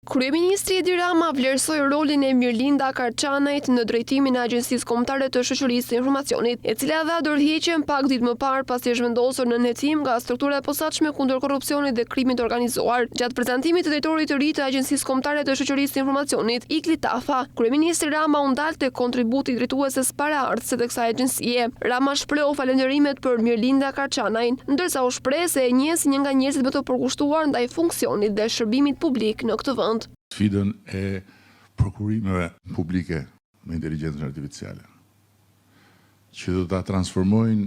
Kryeministri Edi Rama vlerësoi rolin e Mirlinda Karçanajt në drejtimin e Agjencisë Kombëtare të Shoqërisë së Informacionit, e cila dha dorëheqjen pak ditë më parë pasi është vendosur në hetim nga struktura e posaçme kundër korrupsionit dhe krimit të organizuar. Gjatë prezantimit të drejtorit të ri të Agjencisë Kombëtare të Shoqërisë së Informacionit, Ikli Tafa, kryeministri Rama u ndalte kontributi drejtueses paraardhëse të kësaj agjencie. Rama shprehu falënderimet për Mirlinda Karçanajt, ndërsa u shpreh se e njeh si një nga njerëzit më të përkushtuar ndaj funksionit dhe shërbimit publik në këtë vend. Sfidën e prokurimeve publike me inteligjencën artificiale, që do ta transformojnë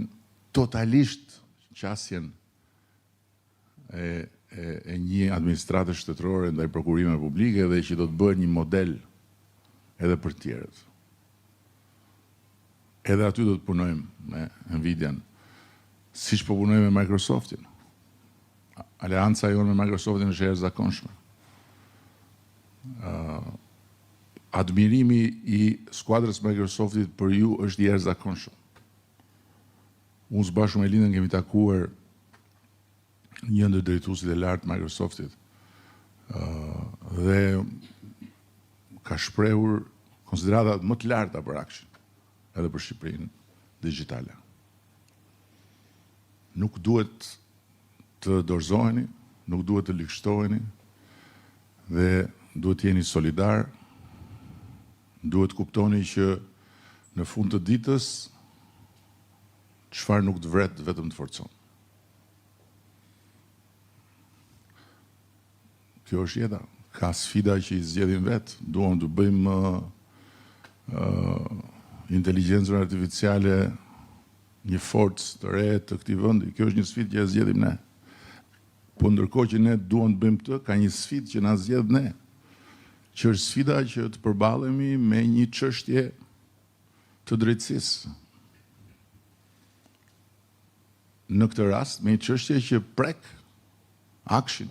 totalisht qasjen e një administrate shtetërore ndaj prokurimeve publike dhe që do të bëjë një model edhe për tjerët. Edhe aty do të punojmë me Nvidian, siç po punojmë me Microsoftin. Aleanca jonë me Microsoftin është e jashtëzakonshme. Admirimi i skuadrës Microsoftit për ju është i jashtëzakonshëm. Unë së bashku me Lindën kemi takuar një ndër drejtuesit e lartë Microsoftit dhe ka shprehur konsideratat më të larta për Akshin, edhe për Shqipërinë digjitale. Nuk duhet të dorëzoheni, nuk duhet të likështoheni dhe duhet jeni solidar, duhet kuptoni që në fund të ditës çfarë nuk të vret vetëm të forcon. Kjo është jeta, ka sfida që i zgjedhim vetë, duam të bëjmë inteligjencën artificiale një forcë të re të këtij vendi. Kjo është një sfidë që e zgjedhim ne. Po ndërkohë që ne duam të bëjmë këtë, ka një sfidë që na zgjedh ne, që është sfida që të përballemi me një çështje të drejtësisë. Në këtë rast, me një çështje që prek Akshin.